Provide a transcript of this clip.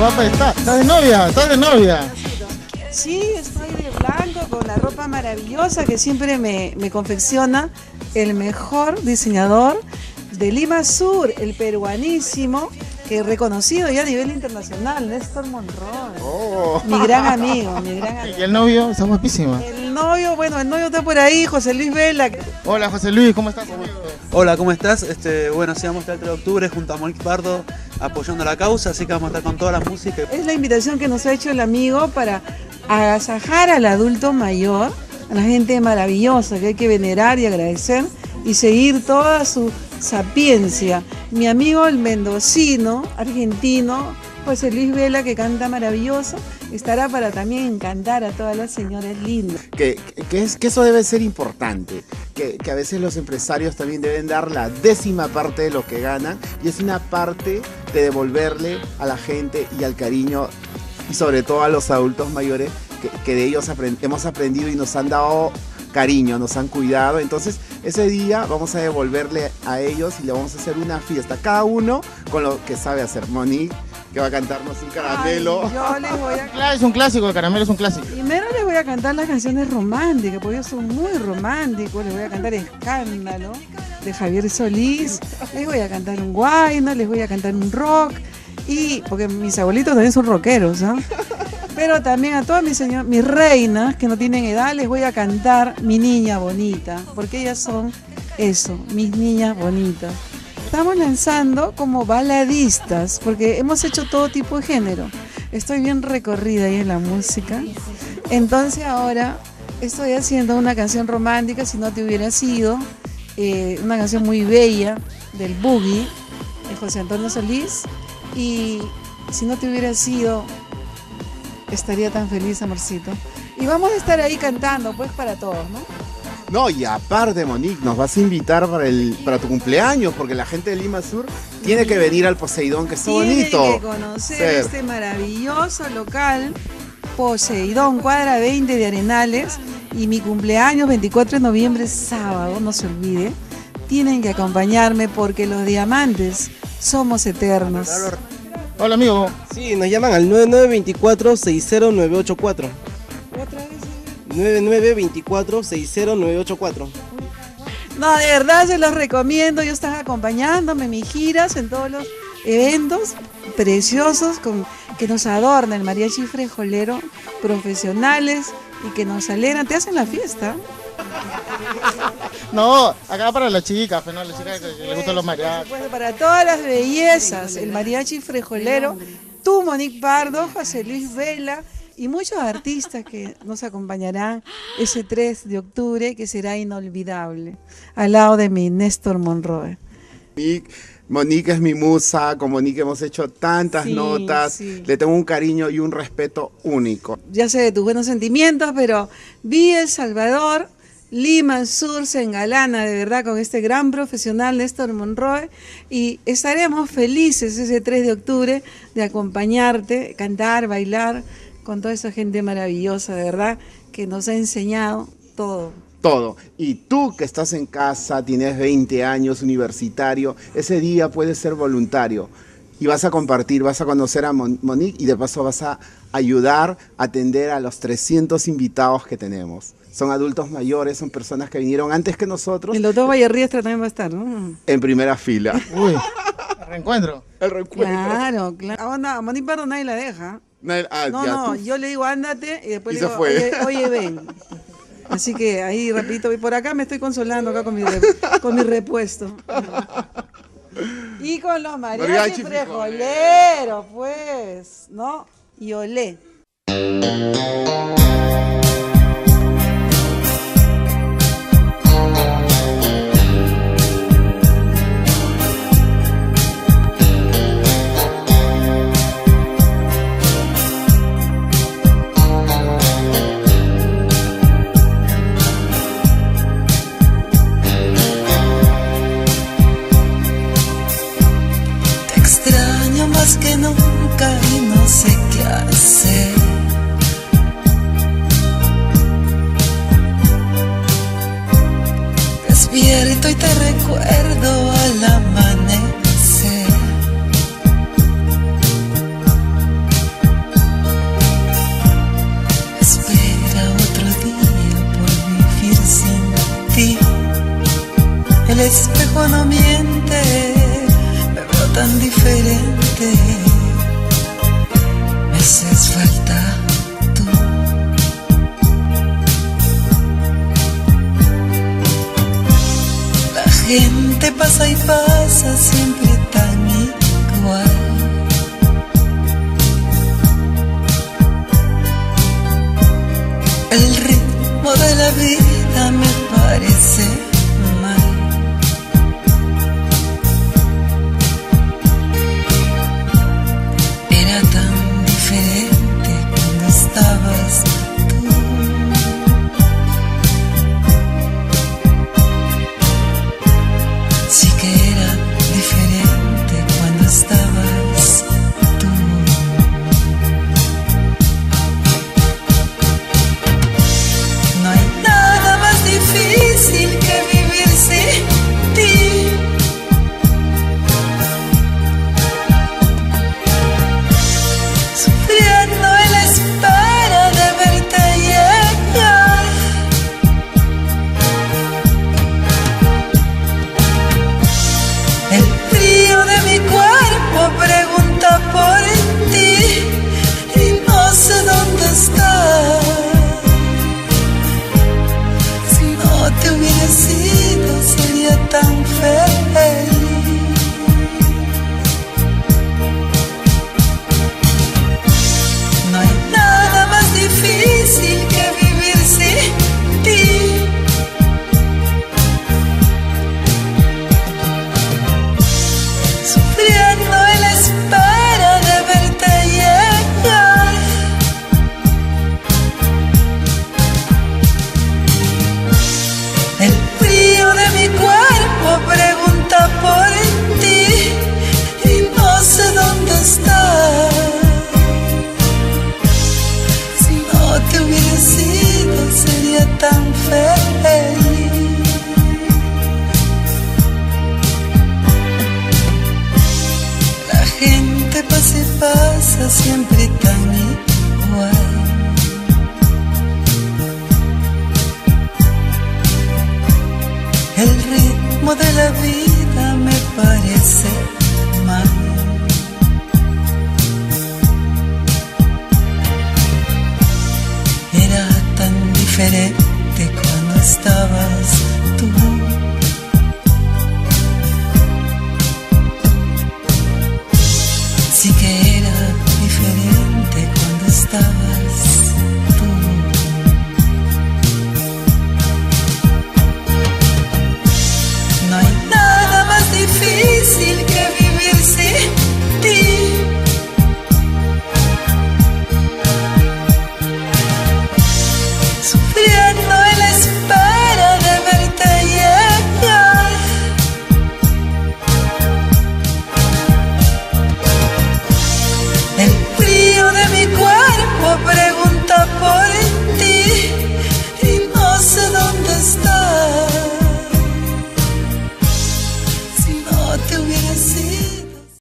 guapa está. ¿Estás de novia? ¿Estás de novia? Sí, estoy de blanco con la ropa maravillosa que siempre me confecciona el mejor diseñador de Lima Sur, el peruanísimo, que reconocido ya a nivel internacional, Néstor Monroy. Oh. Mi gran amigo, mi gran amigo. ¿Y el novio? Está guapísima. El novio está por ahí, José Luis Vela. Hola José Luis, ¿cómo estás? Hola, ¿cómo estás? Bueno, sí, vamos a estar el 3 de octubre junto a Monique Pardo apoyando la causa, así que vamos a estar con toda la música. Es la invitación que nos ha hecho el amigo para agasajar al adulto mayor, a la gente maravillosa que hay que venerar y agradecer y seguir toda su sapiencia. Mi amigo el mendocino, argentino, José Luis Vela, que canta maravilloso, estará para también encantar a todas las señoras lindas. Que eso debe ser importante, que a veces los empresarios también deben dar la 10ª parte de lo que ganan, y es una parte de devolverle a la gente y al cariño, y sobre todo a los adultos mayores, que de ellos hemos aprendido y nos han dado cariño, nos han cuidado. Entonces ese día vamos a devolverle a ellos y le vamos a hacer una fiesta, cada uno con lo que sabe hacer. Monique, que va a cantarnos un caramelo. Ay, yo les voy a... Es un clásico, el caramelo es un clásico. Primero les voy a cantar las canciones románticas, porque ellos son muy románticos. Les voy a cantar Escándalo, de Javier Solís. Les voy a cantar un guayno, les voy a cantar un rock. Y porque mis abuelitos también son rockeros, ¿no? Pero también a todas mis reinas que no tienen edad les voy a cantar Mi Niña Bonita, porque ellas son eso, mis niñas bonitas. Estamos lanzando como baladistas, porque hemos hecho todo tipo de género. Estoy bien recorrida ahí en la música. Entonces ahora estoy haciendo una canción romántica, Si no te hubiera sido, una canción muy bella del Boogie, de José Antonio Solís. Y Si no te hubiera sido, estaría tan feliz, amorcito. Y vamos a estar ahí cantando, pues, para todos, ¿no? No, y aparte, Monique, nos vas a invitar para tu cumpleaños, porque la gente de Lima Sur tiene que venir al Poseidón, que está bonito. Tiene que conocer este maravilloso local, Poseidón, cuadra 20 de Arenales. Y mi cumpleaños, 24 de noviembre, sábado, no se olvide. Tienen que acompañarme porque los diamantes somos eternos. Hola amigo. Sí, nos llaman al 9924-60984. ¿Otra vez? 9924-60984. No, de verdad se los recomiendo. Ellos están acompañándome en mis giras, en todos los eventos preciosos que nos adornan, el mariachi frijolero, profesionales y que nos alegran. Te hacen la fiesta. No, acá para las chicas, pues, ¿no? Las chicas que les gustan los mariachis. Bueno, para todas las bellezas, el mariachi frijolero, tú, Monique Pardo, José Luis Vela y muchos artistas que nos acompañarán ese 3 de octubre que será inolvidable, al lado de mi Néstor Monroy. Monique es mi musa, con Monique hemos hecho tantas notas, le tengo un cariño y un respeto único. Ya sé de tus buenos sentimientos, pero vi El Salvador, Lima Sur se engalana de verdad con este gran profesional Néstor Monroy y estaremos felices ese 3 de octubre de acompañarte, cantar, bailar con toda esa gente maravillosa, de verdad, que nos ha enseñado todo. Todo. Y tú que estás en casa, tienes 20 años, universitario, ese día puedes ser voluntario y vas a compartir, vas a conocer a Monique y de paso vas a ayudar a atender a los 300 invitados que tenemos. Son adultos mayores, son personas que vinieron antes que nosotros. El doctor Vallerriestra también va a estar, ¿no? En primera fila. Uy, el reencuentro. El reencuentro. Claro, claro. A Monique Pardo nadie la deja. No, yo le digo ándate y después y le digo, oye, ven. Así que ahí rapidito, y por acá me estoy consolando acá con mi repuesto. Y con los mariachi frijoleros, pues, ¿no? Y olé. Más que nunca y no sé qué hacer. Despierto y te recuerdo al amanecer. el espejo no miente, me veo tan diferente. Me haces falta tú. La gente pasa y pasa siempre tan igual. El ritmo de la vida me parece mal. Era tan diferente cuando estabas tú. Sí que era diferente cuando estabas tú. No hay nada más difícil que vivir sin ti. Sufriendo en la espera de verte llegar. El frío de mi cuerpo pregunta por ti y no sé dónde estás. Si no te hubiera sido sería tan feliz. No hay nada más difícil que vivir sin ti. Sufriendo en la espera de verte llegar. El frío de mi cuerpo pregunta por ti y no sé dónde estás. Si no te hubiera sido sería tan feliz. La gente pasa y pasa siempre tan igual. El ritmo de la vida me parece mal. Era tan diferente cuando estabas